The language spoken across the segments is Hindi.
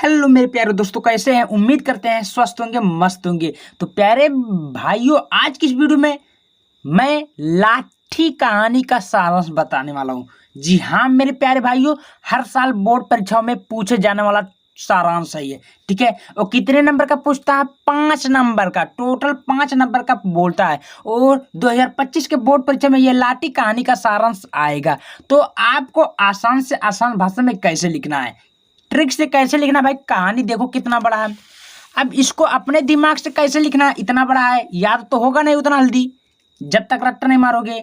हेलो मेरे प्यारे दोस्तों, कैसे हैं? उम्मीद करते हैं स्वस्थ होंगे, मस्त होंगे। तो प्यारे भाइयों, आज की इस वीडियो में मैं लाठी कहानी का सारांश बताने वाला हूँ। जी हाँ मेरे प्यारे भाइयों, हर साल बोर्ड परीक्षाओं में पूछे जाने वाला सारांश है ये। ठीक है, और कितने नंबर का पूछता है? 5 नंबर का, टोटल 5 नंबर का बोलता है। और 2025 के बोर्ड परीक्षा में ये लाठी कहानी का सारांश आएगा। तो आपको आसान से आसान भाषा में कैसे लिखना है, ट्रिक से कैसे लिखना, भाई कहानी देखो कितना बड़ा है। अब इसको अपने दिमाग से कैसे लिखना है, इतना बड़ा है, याद तो होगा नहीं उतना जल्दी जब तक रट्टा नहीं मारोगे।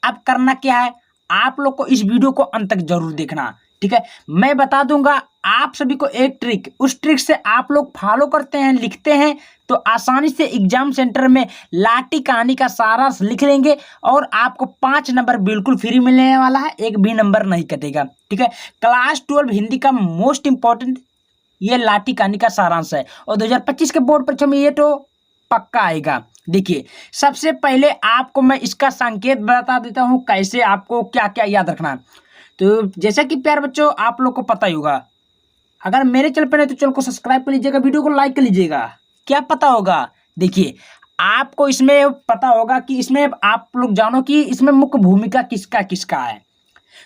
अब करना क्या है, आप लोग को इस वीडियो को अंत तक जरूर देखना। ठीक है, मैं बता दूंगा आप सभी को एक ट्रिक, उस ट्रिक से आप लोग फॉलो करते हैं, लिखते हैं, तो आसानी से एग्जाम सेंटर में लाठी कहानी का सारांश लिख लेंगे और आपको 5 नंबर बिल्कुल फ्री मिलने वाला है, एक भी नंबर नहीं कटेगा। ठीक है, क्लास 12 हिंदी का मोस्ट इंपॉर्टेंट ये लाठी कहानी का सारांश है और 2025 के बोर्ड परीक्षा में ये तो पक्का आएगा। देखिए, सबसे पहले आपको मैं इसका संकेत बता देता हूं, कैसे आपको क्या क्या याद रखना है। तो जैसा कि प्यार बच्चों आप लोग को पता ही होगा, अगर मेरे चैनल पर नहीं तो चैनल को सब्सक्राइब कर लीजिएगा, वीडियो को लाइक कर लीजिएगा। क्या पता होगा, देखिए आपको इसमें पता होगा कि इसमें आप लोग जानो कि इसमें मुख्य भूमिका किसका किसका है।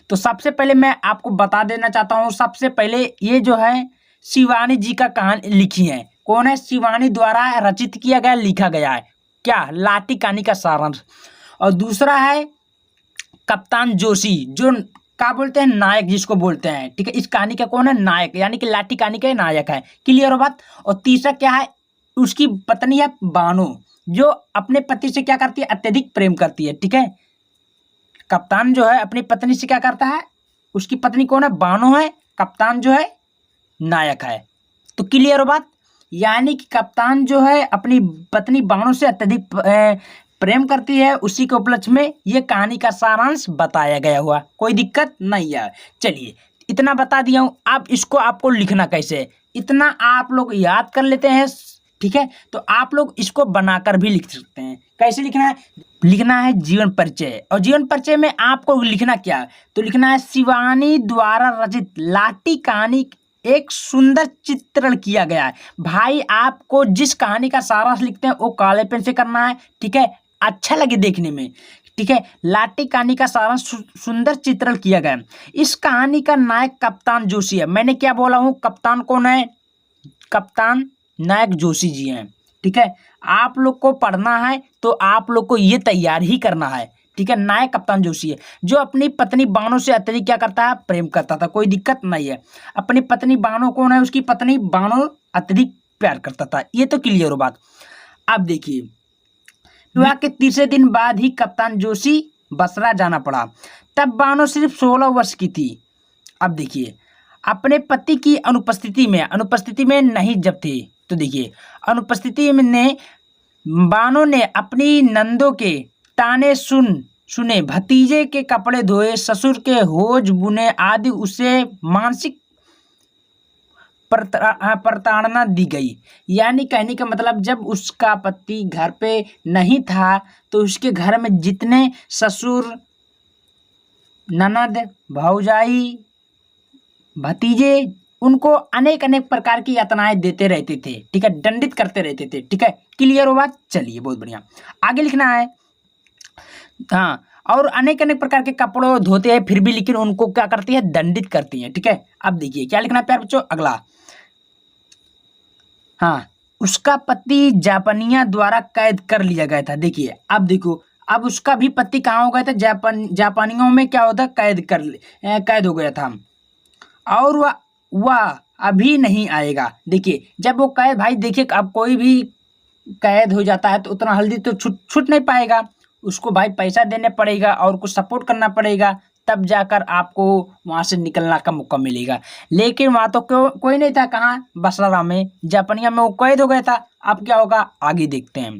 तो सबसे पहले मैं आपको बता देना चाहता हूँ, सबसे पहले ये जो है शिवानी जी का कहानी लिखी है। कौन है? शिवानी द्वारा रचित किया गया, लिखा गया है क्या, लाठी कहानी का सारांश। और दूसरा है कप्तान जोशी, जो क्या बोलते हैं, नायक जिसको बोलते हैं। ठीक है, इस कहानी का कौन है? नायक, यानी कि लाठी कहानी का नायक है। क्लियर हो बात? और तीसरा क्या है, उसकी पत्नी है बानो, जो अपने पति से क्या करती है, अत्यधिक प्रेम करती है। ठीक है, कप्तान जो है अपनी पत्नी से क्या करता है, उसकी पत्नी कौन है? बानो है, कप्तान जो है नायक है। तो क्लियर हो बात? यानी कि कप्तान जो है अपनी पत्नी बानो से अत्यधिक प्रेम करती है, उसी के उपलक्ष्य में ये कहानी का सारांश बताया गया हुआ। कोई दिक्कत नहीं है। चलिए, इतना बता दिया हूं, अब इसको आपको लिखना कैसे है, इतना आप लोग याद कर लेते हैं। ठीक है, तो आप लोग इसको बनाकर भी लिख सकते हैं। कैसे लिखना है? लिखना है जीवन परिचय, और जीवन परिचय में आपको लिखना क्या है, तो लिखना है शिवानी द्वारा रचित लाठी कहानी एक सुंदर चित्रण किया गया है। भाई आपको जिस कहानी का सारांश लिखते हैं वो काले पेन से करना है। ठीक है, अच्छा लगे देखने में। ठीक है, लाठी कहानी का सारांश सुंदर चित्रण किया गया है। इस कहानी का नायक कप्तान जोशी है। मैंने क्या बोला हूं, कप्तान कौन है? कप्तान नायक जोशी जी हैं। ठीक है, आप लोग को पढ़ना है तो आप लोग को ये तैयार ही करना है। ठीक है, नायक कप्तान जोशी है, जो अपनी पत्नी बानो से अत्यधिक क्या करता है, प्रेम करता था। कोई दिक्कत नहीं है। अपनी पत्नी बानो कौन है? उसकी पत्नी बानो अत्यधिक प्यार करता था। ये तो क्लियर हो बात। अब देखिए, विवाह के तीसरे दिन बाद ही कप्तान जोशी बसरा जाना पड़ा। तब बानो सिर्फ 16 वर्ष की थी। अब देखिए, अपने पति की अनुपस्थिति में नहीं जब थे, तो देखिए अनुपस्थिति में ने बानो ने अपनी नंदों के ताने सुने, भतीजे के कपड़े धोए, ससुर के होज बुने आदि, उसे मानसिक प्रताड़ना दी गई। यानी कहने का मतलब, जब उसका पति घर पे नहीं था तो उसके घर में जितने ससुर, ननद, भौजाई, भतीजे, उनको अनेक अनेक प्रकार की यातनाएं देते रहते थे। ठीक है, दंडित करते रहते थे। ठीक है, क्लियर हो बात? चलिए, बहुत बढ़िया, आगे लिखना है। हाँ, और अनेक अनेक प्रकार के कपड़ों धोते हैं, फिर भी लेकिन उनको क्या करती है, दंडित करती है। ठीक है, अब देखिए क्या लिखना है प्यारे बच्चों, अगला। हाँ, उसका पति जापानिया द्वारा कैद कर लिया गया था। देखिए, अब देखो, अब उसका भी पति कहाँ हो गया था, जापानियों में क्या होता, कैद हो गया था, और वह अभी नहीं आएगा। देखिए, जब वो कैद, भाई देखिए, अब कोई भी कैद हो जाता है तो उतना जल्दी तो छूट नहीं पाएगा। उसको भाई पैसा देने पड़ेगा और कुछ सपोर्ट करना पड़ेगा, तब जाकर आपको वहां से निकलना का मौका मिलेगा। लेकिन वहां तो कोई नहीं था, कहाँ, बसरा में, जापानिया में वो कैद हो गया था। अब क्या होगा, आगे देखते हैं।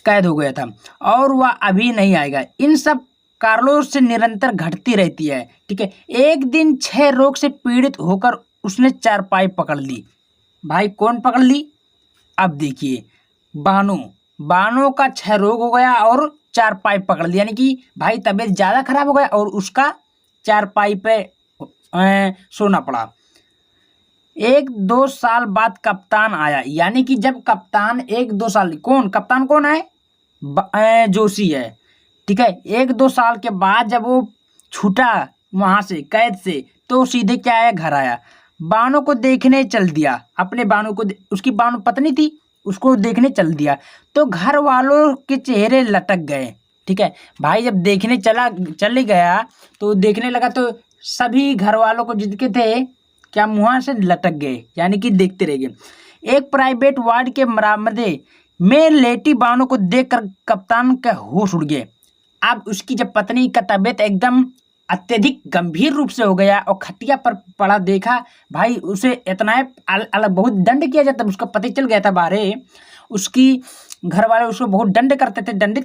कैद हो गया था और वह अभी नहीं आएगा। इन सब कारणों से निरंतर घटती रहती है। ठीक है, एक दिन 6 रोग से पीड़ित होकर उसने चारपाई पकड़ ली। भाई कौन पकड़ ली? अब देखिए, बानो का 6 रोग हो गया और चारपाई पकड़ ली, यानी कि भाई तबीयत ज्यादा खराब हो गया और उसका चारपाई पे सोना पड़ा। 1-2 साल बाद कप्तान आया, यानी कि जब कप्तान 1-2 साल, कप्तान कौन है? जोशी है, ठीक है। 1-2 साल के बाद जब वो छूटा वहां से, कैद से, तो सीधे क्या आया, घर आया, बानो को देखने चल दिया, अपने बानो को उसकी बानो पत्नी थी, उसको देखने चल दिया। तो घर वालों के चेहरे लटक गए, ठीक है। भाई जब देखने चले गया तो देखने लगा, तो सभी घर वालों को जिनके थे क्या मुँह से लटक गए, यानी कि देखते रह गए। एक प्राइवेट वार्ड के बरामदे में लेटी बानो को देखकर कप्तान का होश उड़ गए। अब उसकी जब पत्नी का तबीयत एकदम अत्यधिक गंभीर रूप से हो गया और खटिया पर पड़ा देखा, भाई उसे इतना अलग बहुत दंड किया जाता, उसका पति चल गया था बाहर। उसकी घर वाले उसको बहुत दंडित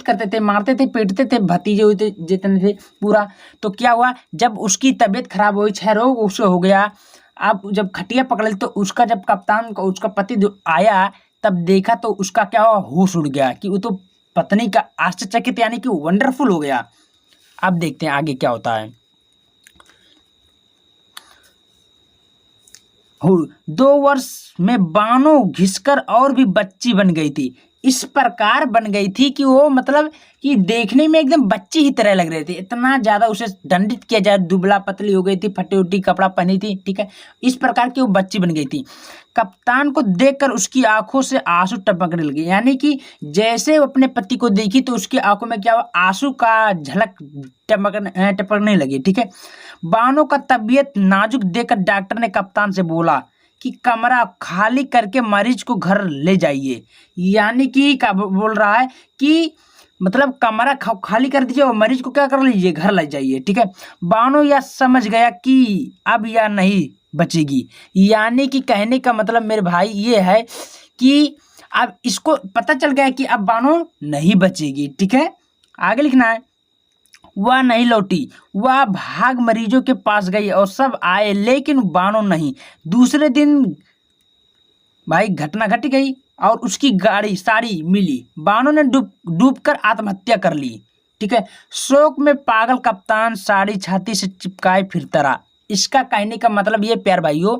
करते थे, मारते थे, पीटते थे, भतीजे हुए थे जितने थे पूरा। तो क्या हुआ, जब उसकी तबीयत खराब हुई, क्षय रोग उसे हो गया। अब जब खटिया पकड़ ली तो उसका जब कप्तान को उसका पति आया, तब देखा तो उसका क्या हुआ, होश उड़ गया कि वो तो पत्नी का आश्चर्यचकित यानी कि वंडरफुल हो गया। अब देखते हैं आगे क्या होता है। 2 वर्ष में बानो घिसकर और भी बच्ची बन गई थी, इस प्रकार बन गई थी कि वो मतलब कि देखने में एकदम बच्ची ही तरह लग रहे थे, इतना ज्यादा उसे दंडित किया जाए, दुबला पतली हो गई थी, फटी उटी कपड़ा पहनी थी, ठीक है, इस प्रकार की वो बच्ची बन गई थी। कप्तान को देखकर उसकी आंखों से आंसू टपकने लगे, यानी कि जैसे वो अपने पति को देखी तो उसकी आंखों में क्या हुआ, आंसू का झलक टपकने लगी, ठीक है। बानो का तबीयत नाजुक देखकर डॉक्टर ने कप्तान से बोला कि कमरा खाली करके मरीज को घर ले जाइए, यानी कि क्या बोल रहा है कि मतलब कमरा खाली कर दीजिए और मरीज को क्या कर लीजिए, घर ले जाइए, ठीक है। बानो यह समझ गया कि अब यह नहीं बचेगी, यानी कि कहने का मतलब मेरे भाई ये है कि अब इसको पता चल गया कि अब बानो नहीं बचेगी, ठीक है। आगे लिखना है, वह नहीं लौटी, वह भाग मरीजों के पास गई और सब आए, लेकिन बानो नहीं। दूसरे दिन भाई घटना घट गई और उसकी गाड़ी साड़ी मिली, बानो ने डूबकर आत्महत्या कर ली, ठीक है। शोक में पागल कप्तान साड़ी छाती से चिपकाए फिरता रहा। इसका कहने का मतलब ये प्यार भाइयों,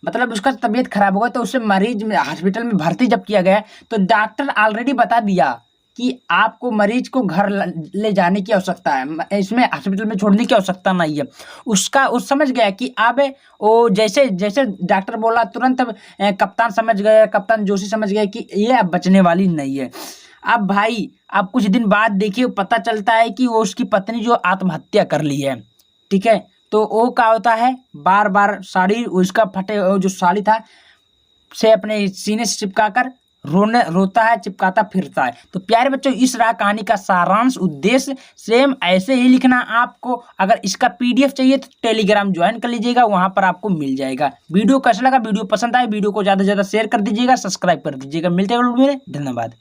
मतलब उसका तबीयत खराब हो गया तो उसे मरीज में हॉस्पिटल में भर्ती जब किया गया तो डॉक्टर ऑलरेडी बता दिया कि आपको मरीज को घर ले जाने की आवश्यकता है, इसमें हॉस्पिटल में छोड़ने की आवश्यकता नहीं है। उसका उस समझ गया कि अब वो जैसे जैसे डॉक्टर बोला तुरंत अब कप्तान समझ गया, कप्तान जोशी समझ गया कि ये अब बचने वाली नहीं है। अब भाई अब कुछ दिन बाद देखिए पता चलता है कि वो उसकी पत्नी जो आत्महत्या कर ली है, ठीक है। तो वो क्या होता है, बार बार साड़ी उसका फटे जो साड़ी था से अपने सीने से चिपका कर रोता है, चिपकाता फिरता है। तो प्यारे बच्चों इस रहा कहानी का सारांश उद्देश्य, सेम ऐसे ही लिखना आपको। अगर इसका पीडीएफ चाहिए तो टेलीग्राम ज्वाइन कर लीजिएगा, वहां पर आपको मिल जाएगा। वीडियो कैसा लगा, वीडियो पसंद आए वीडियो को ज्यादा से ज्यादा शेयर कर दीजिएगा, सब्सक्राइब कर दीजिएगा। मिलते हैं, धन्यवाद।